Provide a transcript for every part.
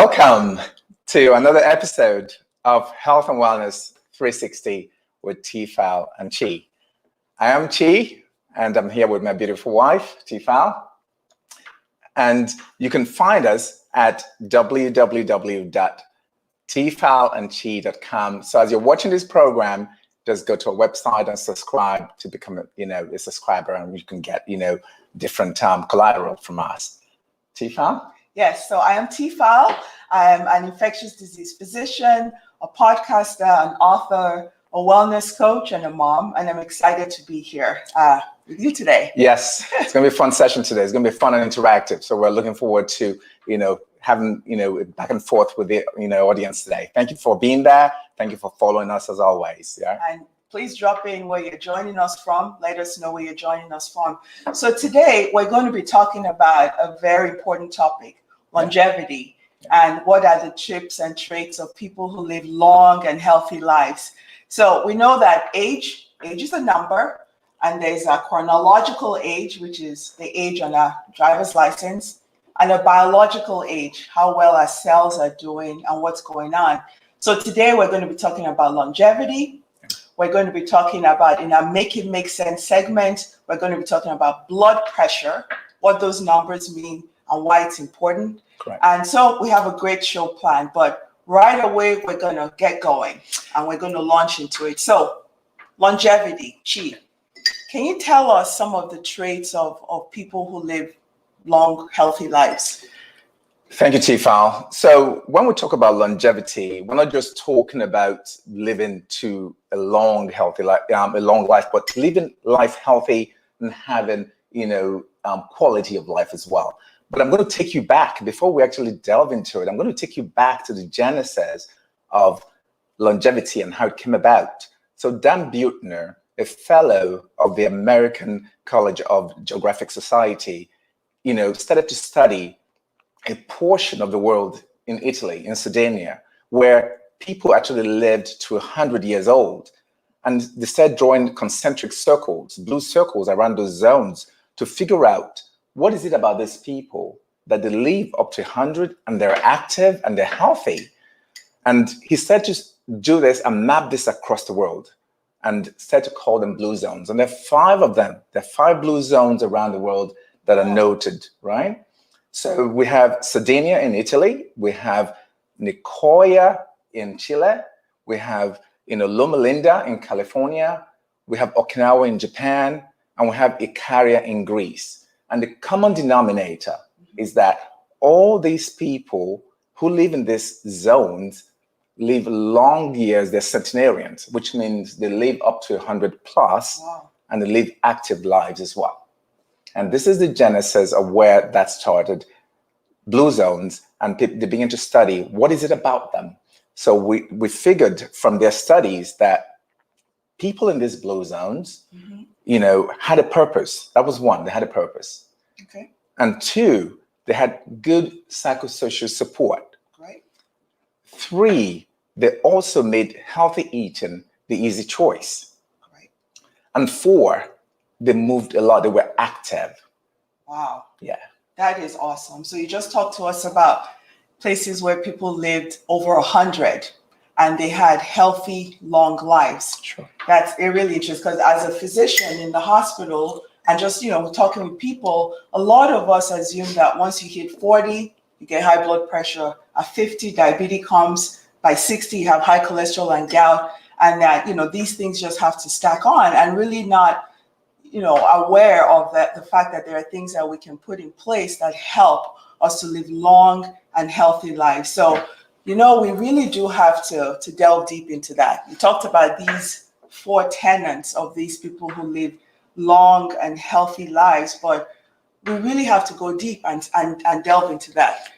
Welcome to another episode of Health and Wellness 360 with tfal&chi. I am Chi, and I'm here with my beautiful wife, tfal. And you can find us at www.tfal&chi.com. So as you're watching this program, just go to our website and subscribe to become a subscriber, and you can get different collateral from us. Tfal? Yes, so I am tfal. I am an infectious disease physician, a podcaster, an author, a wellness coach, and a mom. And I'm excited to be here with you today. Yes, it's going to be a fun session today. It's going to be fun and interactive. So we're looking forward to, having, back and forth with the, audience today. Thank you for being there. Thank you for following us as always. Yeah. And please drop in where you're joining us from. Let us know where you're joining us from. So today we're going to be talking about a very important topic, longevity. And what are the tips and traits of people who live long and healthy lives? So we know that age is a number, and there's a chronological age, which is the age on a driver's license, and a biological age, how well our cells are doing and what's going on. So today we're going to be talking about longevity. We're going to be talking about, in our Make It Make Sense segment, we're going to be talking about blood pressure, what those numbers mean and why it's important. Correct. And so we have a great show planned, but right away we're going to get going and we're going to launch into it. So longevity, Chi, can you tell us some of the traits of people who live long, healthy lives? Thank you, tfal. So when we talk about longevity, we're not just talking about living to a long, healthy life, but living life healthy and having, quality of life as well. But I'm going to take you back, before we actually delve into it, I'm going to take you back to the genesis of longevity and how it came about. So Dan Buettner, a fellow of the American College of Geographic Society, started to study a portion of the world in Italy, in Sardinia, where people actually lived to 100 years old. And they started drawing concentric circles, blue circles around those zones to figure out what is it about these people that they live up to 100 and they're active and they're healthy. And he started to do this and map this across the world and started to call them blue zones. And there are 5 of them. There are 5 blue zones around the world that are noted, right? So we have Sardinia in Italy, we have Nicoya in Chile, we have Loma Linda in California, we have Okinawa in Japan, and we have Ikaria in Greece. And the common denominator is that all these people who live in these zones live long years. They're centenarians, which means they live up to 100 plus. Wow. And they live active lives as well. And this is the genesis of where that started, blue zones, and they begin to study what is it about them. So we figured from their studies that people in these blue zones, had a purpose. That was 1, they had a purpose. Okay. And 2, they had good psychosocial support. Great. 3, they also made healthy eating the easy choice. Great. And 4, they moved a lot. They were active. Wow. Yeah. That is awesome. So you just talked to us about places where people lived over 100 and they had healthy, long lives. Sure. That's really interesting because as a physician in the hospital and just, talking with people, a lot of us assume that once you hit 40, you get high blood pressure. At 50, diabetes comes. By 60, you have high cholesterol and gout. And that, these things just have to stack on and really not, aware of the fact that there are things that we can put in place that help us to live long and healthy lives. So, we really do have to delve deep into that. You talked about these 4 tenets of these people who live long and healthy lives, but we really have to go deep and delve into that.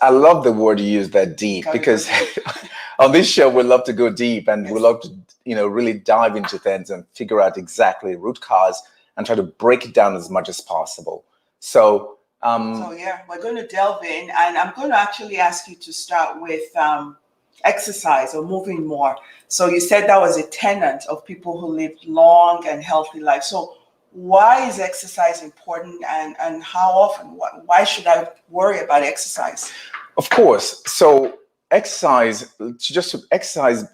I love the word you use, that deep, because on this show we love to go deep and we love to really dive into things and figure out exactly root cause and try to break it down as much as possible. So we're going to delve in, and I'm going to actually ask you to start with exercise or moving more. So you said that was a tenet of people who live long and healthy lives. So why is exercise important, and how often? Why should I worry about exercise? Of course. So exercise, just to exercise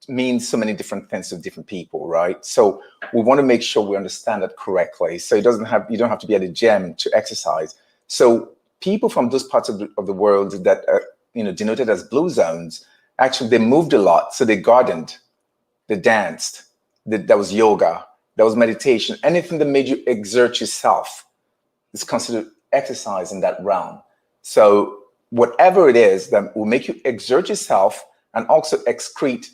means so many different things to different people, right? So we want to make sure we understand that correctly. So you don't have to be at a gym to exercise. So people from those parts of the world that are, denoted as blue zones, actually they moved a lot. So they gardened, they danced, there was yoga, there was meditation. Anything that made you exert yourself is considered exercise in that realm. So whatever it is that will make you exert yourself and also excrete,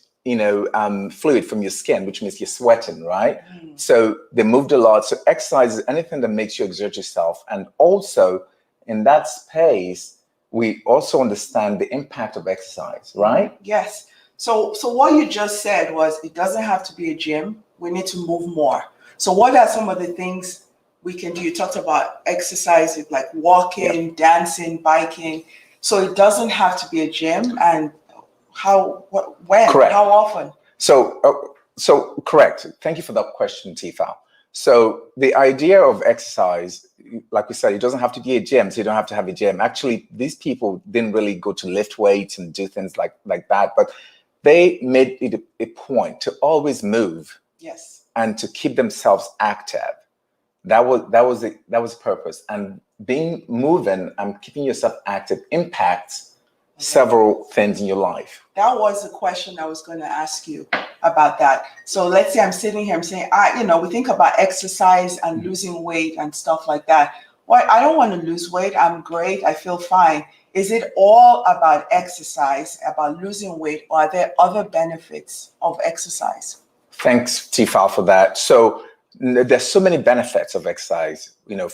fluid from your skin, which means you're sweating, right? So they moved a lot. So exercise is anything that makes you exert yourself. And also in that space, we also understand the impact of exercise, right? Yes. So what you just said was it doesn't have to be a gym. We need to move more. So what are some of the things we can do? You talked about exercise, like walking, dancing, biking. So it doesn't have to be a gym. And when, Correct. how often? So correct. Thank you for that question, tfal. So the idea of exercise, like we said, it doesn't have to be a gym, so you don't have to have a gym. Actually, these people didn't really go to lift weights and do things like that, but they made it a point to always move. Yes. And to keep themselves active. That was the purpose. And being moving and keeping yourself active impacts several things in your life. That was the question I was going to ask you about that. So let's say I'm sitting here, I'm saying, we think about exercise and losing weight and stuff like that. Well, I don't want to lose weight. I'm great. I feel fine. Is it all about exercise, about losing weight, or are there other benefits of exercise? Thanks, tfal, for that. So there's so many benefits of exercise,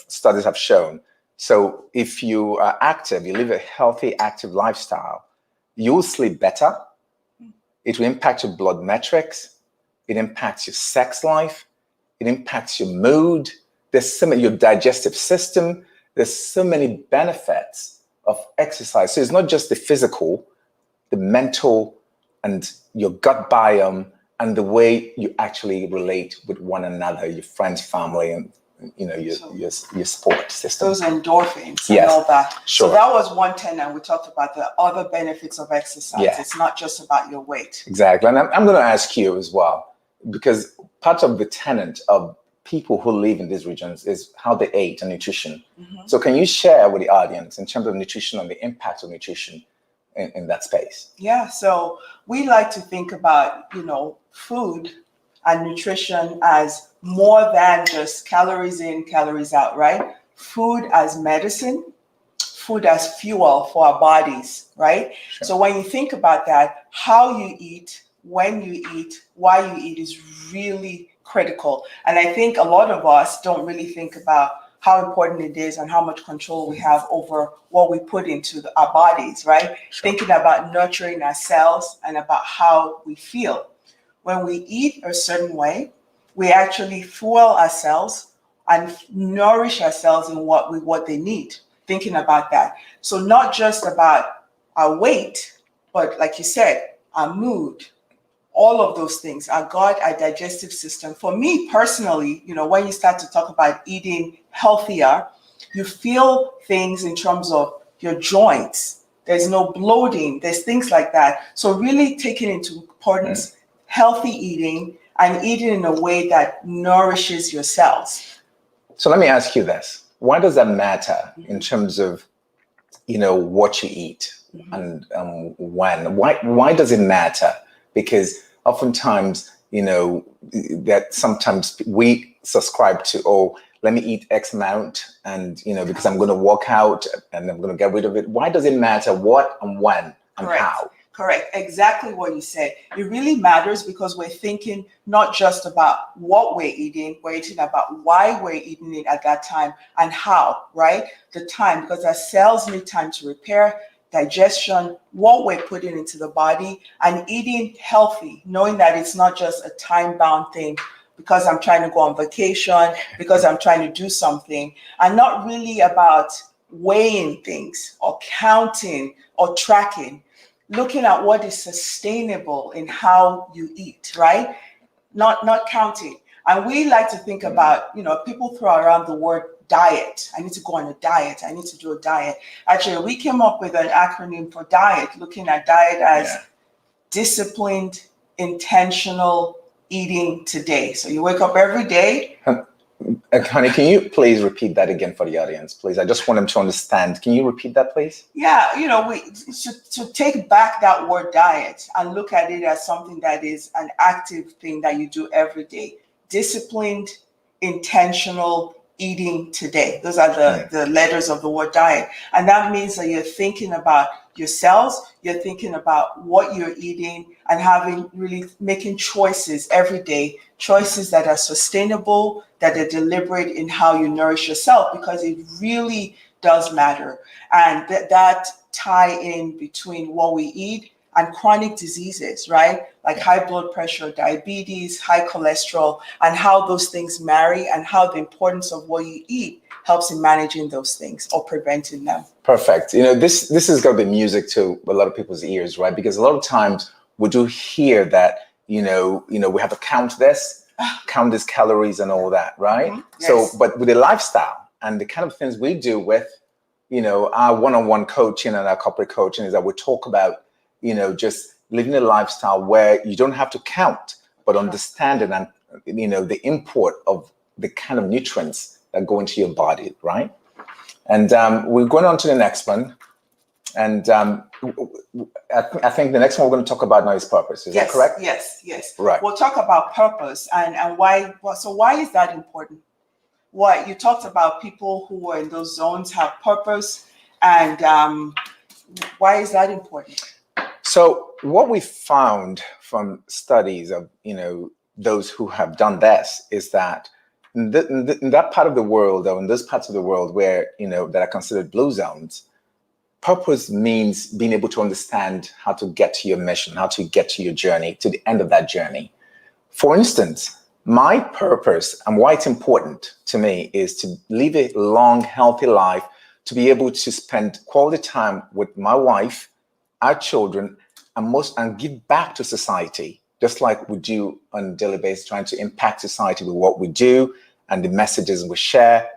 studies have shown. So if you are active, you live a healthy, active lifestyle, you'll sleep better. It will impact your blood metrics. It impacts your sex life. It impacts your mood. There's your digestive system. There's so many benefits of exercise. So it's not just the physical, the mental, and your gut biome, and the way you actually relate with one another, your friends, family, and your support system. Those endorphins and Yes, all that. sure. So that was one tenet. We talked about the other benefits of exercise. Yeah. It's not just about your weight. Exactly. And I'm going to ask you as well, because part of the tenet of people who live in these regions is how they ate and nutrition. So can you share with the audience in terms of nutrition and the impact of nutrition in that space? Yeah, so we like to think about, food and nutrition as more than just calories in, calories out, right? Food as medicine, food as fuel for our bodies, right? Sure. So when you think about that, how you eat, when you eat, why you eat is really critical. And I think a lot of us don't really think about how important it is and how much control we have over what we put into our bodies, right? Sure. Thinking about nurturing ourselves and about how we feel. When we eat a certain way, we actually fuel ourselves and nourish ourselves in what they need. Thinking about that. So not just about our weight, but like you said, our mood, all of those things, our gut, our digestive system. For me personally, when you start to talk about eating healthier, you feel things in terms of your joints. There's no bloating. There's things like that. So really taking into importance healthy eating and eating in a way that nourishes your cells. So let me ask you this. Why does that matter in terms of, what you eat and when? Why does it matter? Because oftentimes, that sometimes we subscribe to, let me eat X amount and, because I'm going to walk out and I'm going to get rid of it. Why does it matter what and when and how? Correct. Exactly what you said. It really matters because we're thinking not just about what we're eating about why we're eating it at that time and how, right? The time, because our cells need time to repair, digestion, what we're putting into the body, and eating healthy, knowing that it's not just a time-bound thing because I'm trying to go on vacation, because I'm trying to do something, and not really about weighing things or counting or tracking. Looking at what is sustainable in how you eat, right? Not counting. And we like to think about, people throw around the word diet. I need to go on a diet. I need to do a diet. Actually, we came up with an acronym for diet, looking at diet as disciplined, intentional eating today. So you wake up every day. Honey, can you please repeat that again for the audience, please? I just want them to understand. Can you repeat that, please? Yeah, you know, we to take back that word diet and look at it as something that is an active thing that you do every day. Disciplined, intentional eating today. Those are the letters of the word diet. And that means that you're thinking about yourselves, you're thinking about what you're eating, and making choices every day, choices that are sustainable, that are deliberate in how you nourish yourself, because it really does matter. And that tie in between what we eat and chronic diseases, right? Like high blood pressure, diabetes, high cholesterol, and how those things marry, and how the importance of what you eat helps in managing those things or preventing them. Perfect. You know, this is going to be music to a lot of people's ears, right? Because a lot of times we do hear that, we have to count these calories and all that, right? Yes. So, but with the lifestyle and the kind of things we do with, our one-on-one coaching and our corporate coaching, is that we talk about, just living a lifestyle where you don't have to count, but understanding and, the import of the kind of nutrients that go into your body, right? And we're going on to the next one. And I think the next one we're going to talk about now is purpose. Is that correct? Yes. Right. We'll talk about purpose and why. So why is that important? What you talked about, people who are in those zones have purpose, and why is that important? So what we found from studies of, those who have done this is that in that part of the world, or in those parts of the world where, that are considered blue zones, purpose means being able to understand how to get to your mission, how to get to your journey, to the end of that journey. For instance, my purpose and why it's important to me is to live a long, healthy life, to be able to spend quality time with my wife, our children, and give back to society, just like we do on a daily basis, trying to impact society with what we do and the messages we share.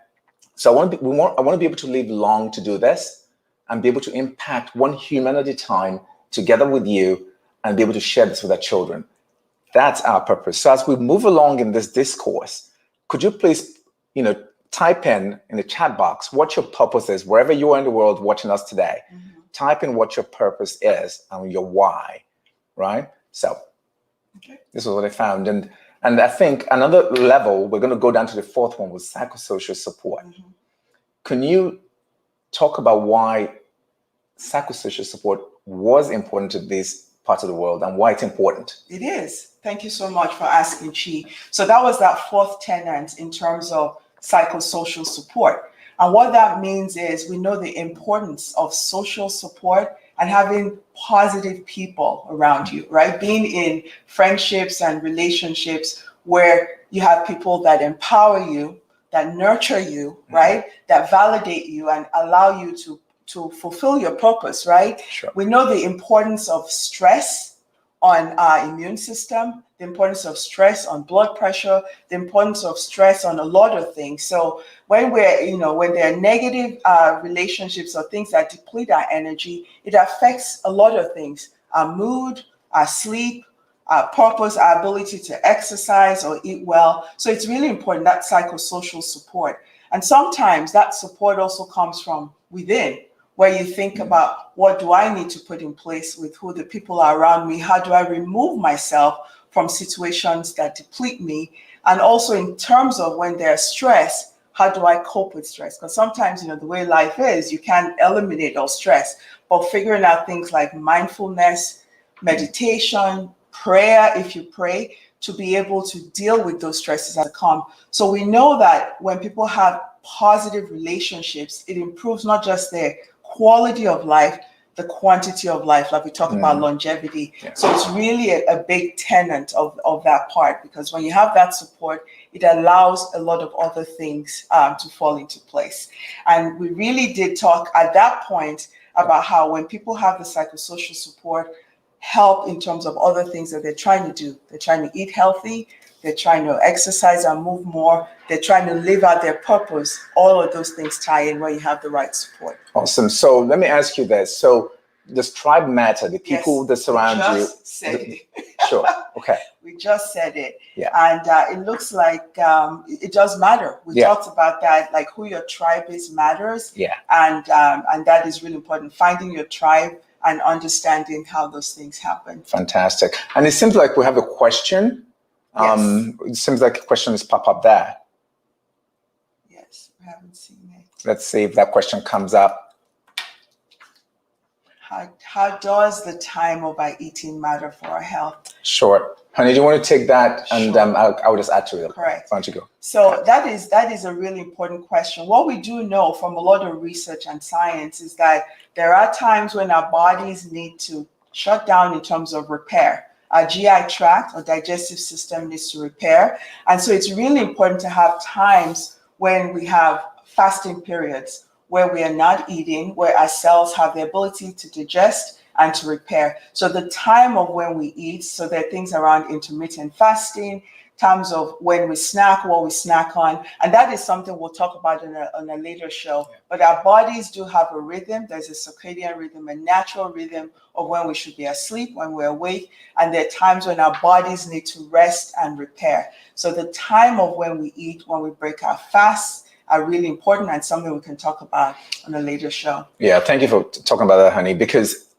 So I want to be able to live long to do this, and be able to impact one human at a time together with you, and be able to share this with our children. That's our purpose. So as we move along in this discourse, could you please, type in the chat box what your purpose is, wherever you are in the world watching us today. Type in what your purpose is and your why, right? So this is what I found. And I think another level, we're going to go down to the fourth one, was psychosocial support. Can you talk about why psychosocial support was important to these parts of the world and why it's important? It is. Thank you so much for asking, Chi. So that was that fourth tenet in terms of psychosocial support. And what that means is we know the importance of social support and having positive people around you, right? Being in friendships and relationships where you have people that empower you, that nurture you, right? That validate you and allow you to fulfill your purpose, right? Sure. We know the importance of stress on our immune system, the importance of stress on blood pressure, the importance of stress on a lot of things. So when when there are negative relationships or things that deplete our energy, it affects a lot of things: our mood, our sleep, our purpose, our ability to exercise or eat well. So it's really important, that psychosocial support. And sometimes that support also comes from within, where you think about, what do I need to put in place with who the people are around me? How do I remove myself from situations that deplete me? And also in terms of when there's stress, how do I cope with stress? Because sometimes, the way life is, you can't eliminate all stress, but figuring out things like mindfulness, meditation, prayer, if you pray, to be able to deal with those stresses that come. So we know that when people have positive relationships, it improves not just their quality of life, the quantity of life, like we talk about longevity. Yeah. So it's really a big tenet of that part, because when you have that support, it allows a lot of other things to fall into place. And we really did talk at that point about how when people have the psychosocial support, help in terms of other things that they're trying to do. They're trying to eat healthy. They're trying to exercise and move more. They're trying to live out their purpose. All of those things tie in where you have the right support. Awesome. So let me ask you this. So does tribe matter? The people that surround you? Said it. Sure. Okay. We just said it. Yeah. And it looks like it does matter. We talked about that, like who your tribe is matters. Yeah. And that is really important. Finding your tribe and understanding how those things happen. Fantastic. And it seems like we have a question. Yes. It seems like a question has popped up there. Yes, we haven't seen it. Let's see if that question comes up. How does the time of our eating matter for our health? Sure. Honey, do you want to take that? And Sure. I'll just add to it. Correct. Why don't you go? So that is a really important question. What we do know from a lot of research and science is that there are times when our bodies need to shut down in terms of repair. Our GI tract or digestive system needs to repair. And so it's really important to have times when we have fasting periods where we are not eating, where our cells have the ability to digest and to repair. So the time of when we eat, so there are things around intermittent fasting, times of when we snack, what we snack on, and that is something we'll talk about on a later show. Yeah. But our bodies do have a rhythm. There's a circadian rhythm, a natural rhythm of when we should be asleep, when we're awake, and there are times when our bodies need to rest and repair. So the time of when we eat, when we break our fasts, are really important and something we can talk about on a later show. Yeah, thank you for talking about that, honey, because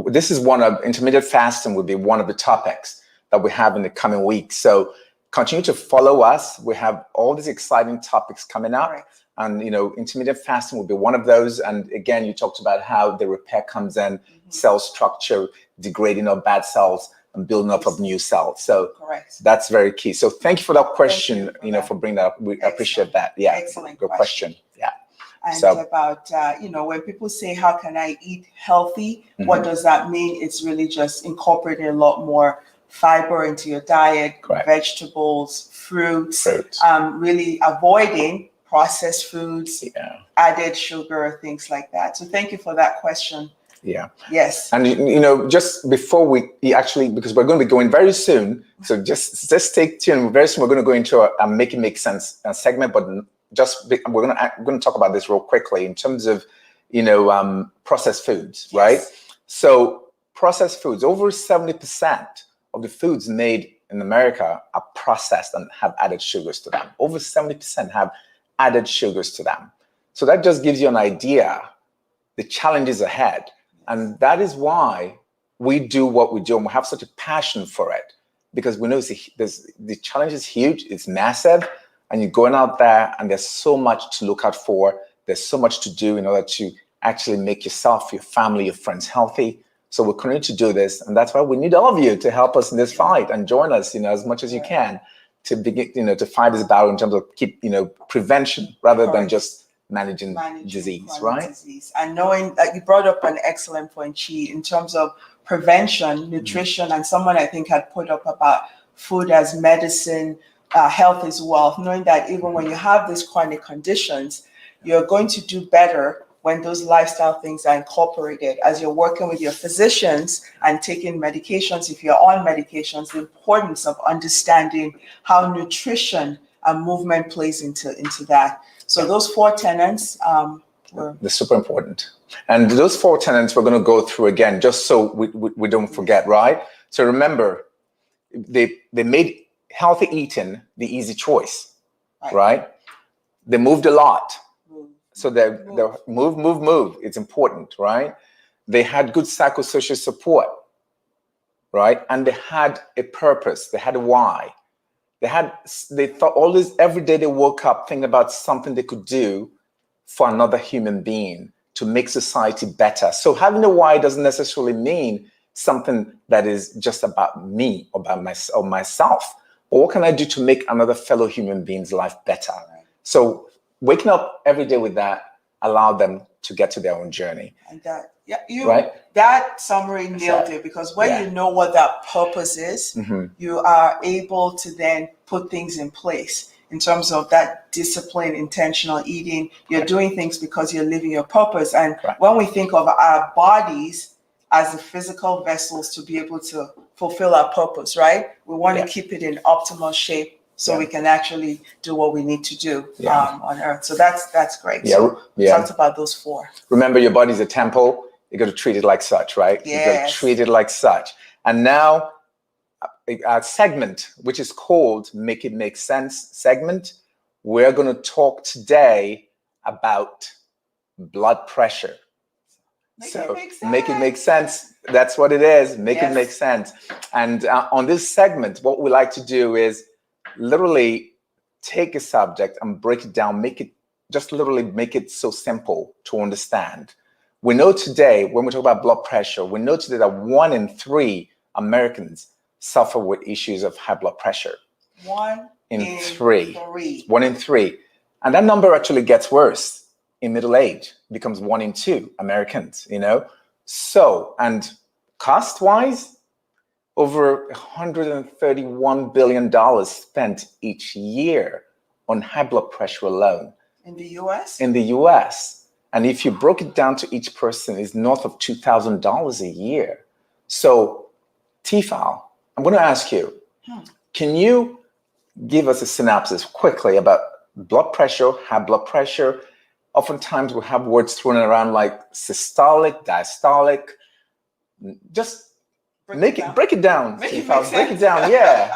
this is one of intermittent fasting would be one of the topics that we have in the coming weeks. So continue to follow us. We have all these exciting topics coming up. Right. And, intermittent fasting will be one of those. And again, you talked about how the repair comes in, cell structure, degrading of bad cells and building up of new cells. So correct. That's very key. So thank you for that question, for bringing that up. We appreciate that. Yeah. Excellent good question. Yeah. And about, when people say, how can I eat healthy? What does that mean? It's really just incorporating a lot more fiber into your diet, correct. Vegetables, fruits. Really avoiding processed foods, added sugar, things like that. So thank you for that question. Yeah. Yes. And, just before we actually, because we're going to be going very soon, so just stay tuned. Very soon we're going to go into a Make It Make Sense segment, but we're going to talk about this real quickly in terms of, processed foods, yes. Right? So processed foods, over 70% of the foods made in America are processed and have added sugars to them. Over 70% have added sugars to them. So that just gives you an idea, the challenges ahead. And that is why we do what we do and we have such a passion for it, because we know the challenge is huge, it's massive, and you're going out there and there's so much to look out for. There's so much to do in order to actually make yourself, your family, your friends healthy. So we're continuing to do this. And that's why we need all of you to help us in this fight and join us, as much as you can to begin, to fight this battle in terms of prevention rather than just managing disease, right? Disease. And knowing that you brought up an excellent point, Chi, in terms of prevention, nutrition, and someone I think had put up about food as medicine, health is wealth, knowing that even when you have these chronic conditions, you're going to do better when those lifestyle things are incorporated as you're working with your physicians and taking medications. If you're on medications, the importance of understanding how nutrition and movement plays into that. So those 4 tenets they're super important. And those 4 tenets we're going to go through again, just so we don't forget, right? So remember, they made healthy eating the easy choice, right? They moved a lot. So they move. It's important, right? They had good psychosocial support, right? And they had a purpose. They had a why. They thought always, every day they woke up thinking about something they could do for another human being to make society better. So having a why doesn't necessarily mean something that is just about me or about myself. But what can I do to make another fellow human being's life better? So waking up every day with that allowed them to get to their own journey. And that summary nailed it, because when you know what that purpose is, you are able to then put things in place in terms of that discipline, intentional eating. You're doing things because you're living your purpose. And when we think of our bodies as the physical vessels to be able to fulfill our purpose, right? We want to keep it in optimal shape so we can actually do what we need to do on Earth. So that's great. So we talked about those 4. Remember, your body's a temple. You got to treat it like such, right? Yes. You got to treat it like such. And now a segment, which is called Make It Make Sense segment. We're going to talk today about blood pressure. Make it make sense. That's what it is. Make it make sense. And on this segment, what we like to do is literally take a subject and break it down, make it so simple to understand. We know today, when we talk about blood pressure, we know today that 1 in 3 Americans suffer with issues of high blood pressure. 1 in 3. 3. 1 in 3. And that number actually gets worse. In middle age, becomes 1 in 2 Americans, So, and cost-wise, over $131 billion spent each year on high blood pressure alone. In the U.S.? In the U.S. And if you broke it down to each person, it's north of $2,000 a year. So, tfal, I'm going to ask you, can you give us a synopsis quickly about blood pressure, high blood pressure? Oftentimes we have words thrown around like systolic, diastolic. Just break it down. Break it down, yeah.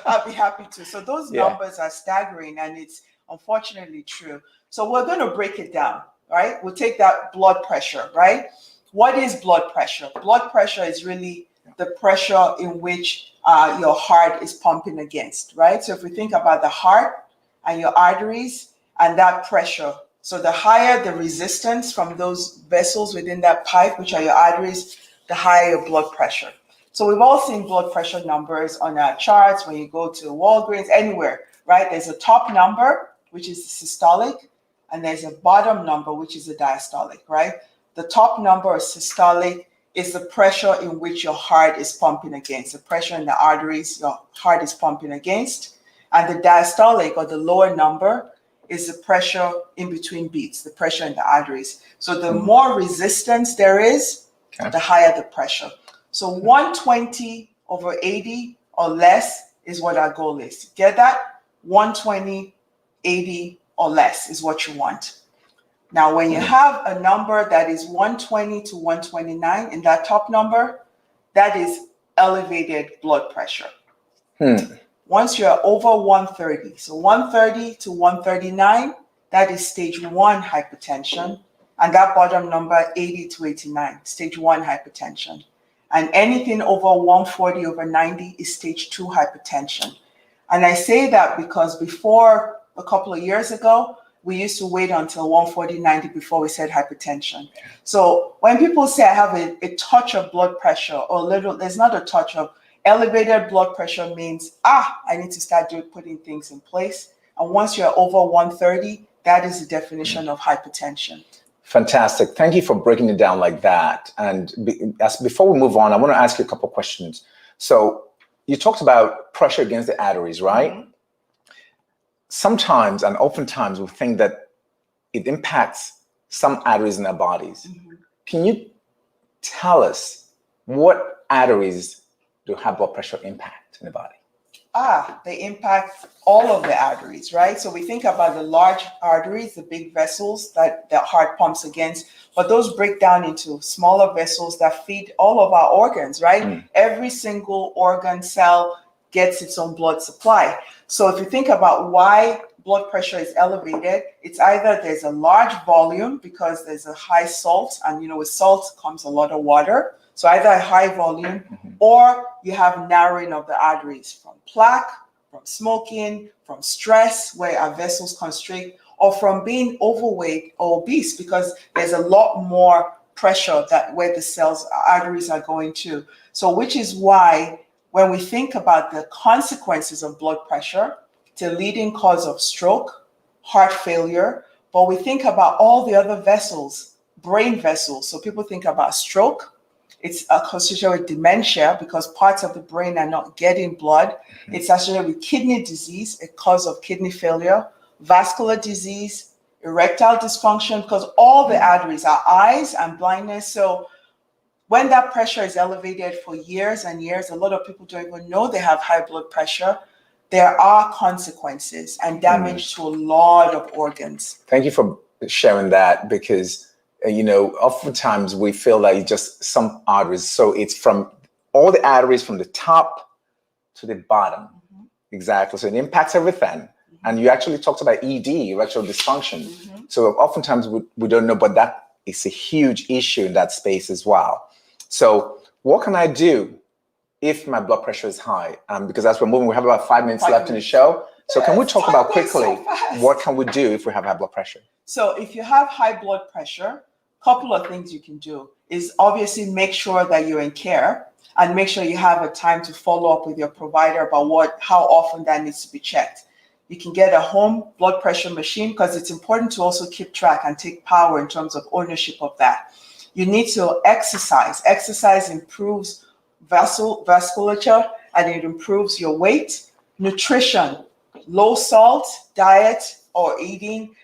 I'll be happy to. So those numbers are staggering, and it's unfortunately true. So we're going to break it down, right? We'll take that blood pressure, right? What is blood pressure? Blood pressure is really the pressure in which your heart is pumping against, right? So if we think about the heart and your arteries and that pressure, so the higher the resistance from those vessels within that pipe, which are your arteries, the higher your blood pressure. So we've all seen blood pressure numbers on our charts when you go to Walgreens, anywhere, right? There's a top number, which is the systolic, and there's a bottom number, which is the diastolic, right? The top number of systolic is the pressure in which your heart is pumping against, the pressure in the arteries your heart is pumping against. And the diastolic, or the lower number, is the pressure in between beats, the pressure in the arteries. So the more resistance there is, the higher the pressure. So 120/80 or less is what our goal is. Get that? 120/80 or less is what you want. Now, when you have a number that is 120 to 129 in that top number, that is elevated blood pressure. Once you're over 130, so 130 to 139, that is stage 1 hypertension. And that bottom number, 80 to 89, stage 1 hypertension. And anything over 140/90 is stage 2 hypertension. And I say that because before a couple of years ago, we used to wait until 140/90 before we said hypertension. So when people say I have a touch of blood pressure or little, there's not a touch of elevated blood pressure means, I need to start putting things in place. And once you're over 130, that is the definition of hypertension. Fantastic. Thank you for breaking it down like that. And before we move on, I want to ask you a couple of questions. So you talked about pressure against the arteries, right? Sometimes and oftentimes we think that it impacts some arteries in our bodies. Can you tell us what arteries do high blood pressure impact in the body? They impact all of the arteries, right? So we think about the large arteries, the big vessels that the heart pumps against, but those break down into smaller vessels that feed all of our organs, right? Every single organ cell gets its own blood supply. So if you think about why blood pressure is elevated, it's either there's a large volume because there's a high salt, and with salt comes a lot of water. So either a high volume or you have narrowing of the arteries from plaque, from smoking, from stress where our vessels constrict, or from being overweight or obese because there's a lot more pressure where the arteries are going to. So which is why when we think about the consequences of blood pressure, it's a leading cause of stroke, heart failure, but we think about all the other vessels, brain vessels. So people think about stroke. It's associated with dementia because parts of the brain are not getting blood. It's associated with kidney disease, a cause of kidney failure, vascular disease, erectile dysfunction, because all the arteries, our eyes and blindness. So When that pressure is elevated for years and years, a lot of people don't even know they have high blood pressure. There are consequences and damage to a lot of organs. Thank you for sharing that, because oftentimes we feel like it's just some arteries. So it's from all the arteries from the top to the bottom. Exactly. So it impacts everything. And you actually talked about ED, erectile dysfunction. So oftentimes we don't know, but that is a huge issue in that space as well. So what can I do if my blood pressure is high? Because as we're moving, we have about 5 minutes left in the show. So can we talk about quickly what can we do if we have high blood pressure? So if you have high blood pressure, a couple of things you can do is obviously make sure that you're in care and make sure you have a time to follow up with your provider about how often that needs to be checked. You can get a home blood pressure machine, because it's important to also keep track and take power in terms of ownership of that. You need to exercise. Exercise improves vasculature and it improves your weight. Nutrition, low salt diet or eating,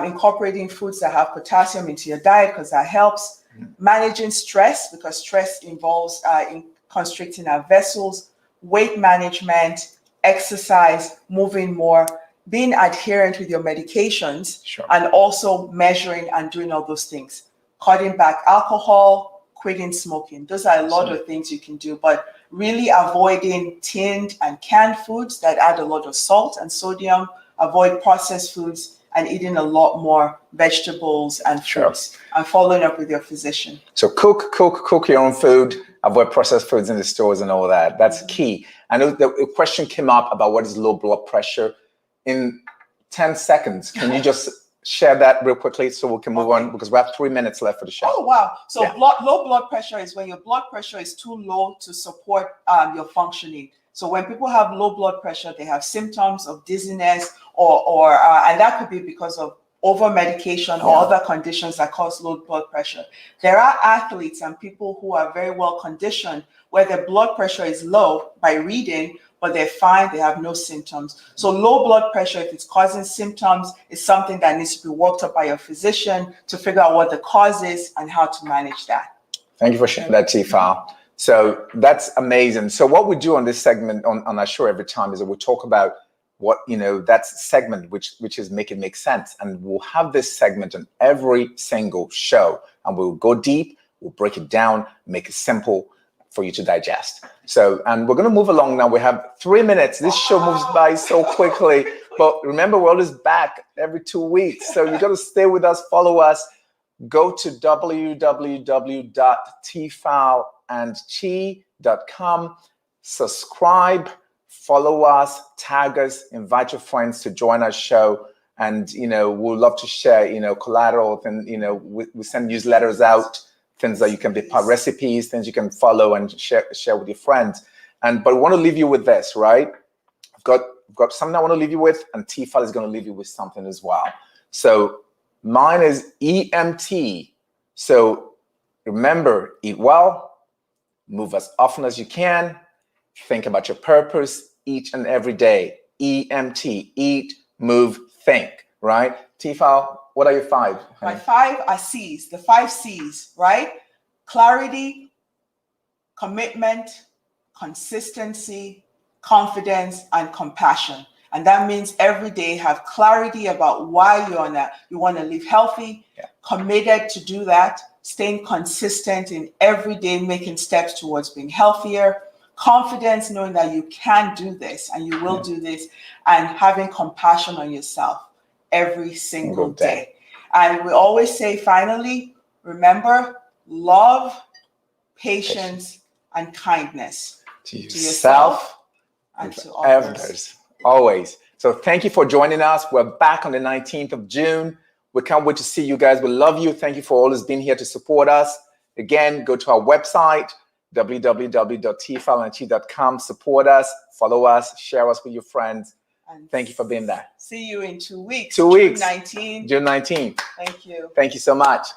incorporating foods that have potassium into your diet, because that helps. Managing stress, because stress involves in constricting our vessels. Weight management, exercise, moving more, being adherent with your medications, and also measuring and doing all those things. Cutting back alcohol, quitting smoking. Those are a lot of things you can do, but really avoiding tinned and canned foods that add a lot of salt and sodium, avoid processed foods, and eating a lot more vegetables and fruits, and following up with your physician. So cook your own food, avoid processed foods in the stores and all that. That's key. I know the question came up about what is low blood pressure. In 10 seconds, can you just share that real quickly so we can move on, because we have 3 minutes left for the show. Oh, wow. So low blood pressure is when your blood pressure is too low to support your functioning. So when people have low blood pressure, they have symptoms of dizziness and that could be because of over medication or other conditions that cause low blood pressure. There are athletes and people who are very well conditioned where their blood pressure is low by reading, but they're fine, they have no symptoms. So low blood pressure, if it's causing symptoms, is something that needs to be worked up by your physician to figure out what the cause is and how to manage that. Thank you for sharing that, tfal. So that's amazing. So what we do on this segment on our show every time is that we talk about what, that segment, which is make it make sense. And we'll have this segment on every single show, and we'll go deep, we'll break it down, make it simple for you to digest. So, and we're going to move along now. We have 3 minutes. This show moves by so quickly, but remember, we're always back every 2 weeks. So you got to stay with us, follow us, go to www.tfal&chi.com, subscribe, follow us, tag us, invite your friends to join our show. And, we'd love to share, collateral, and, we send newsletters out, things that you can be part, recipes, things you can follow and share with your friends. But we want to leave you with this, right? I've got something I want to leave you with, and tfal is going to leave you with something as well. So mine is EMT. So remember, eat well, move as often as you can, think about your purpose each and every day. EMT, eat, move, think, right? tfal, what are your 5? My 5 are C's, the 5 C's, right? Clarity, commitment, consistency, confidence, and compassion. And that means every day have clarity about why you want to live healthy, committed to do that, staying consistent in every day, making steps towards being healthier, confidence, knowing that you can do this and you will do this, and having compassion on yourself every single day. And we always say, finally, remember, love, patience, and kindness to yourself and to others. Always. So thank you for joining us. We're back on the 19th of June. We can't wait to see you guys. We love you. Thank you for always being here to support us. Again, go to our website, www.tfal&chi.com. Support us, follow us, share us with your friends. And thank you for being there. See you in 2 weeks. 2 weeks. June 19th. June 19th. Thank you. Thank you so much.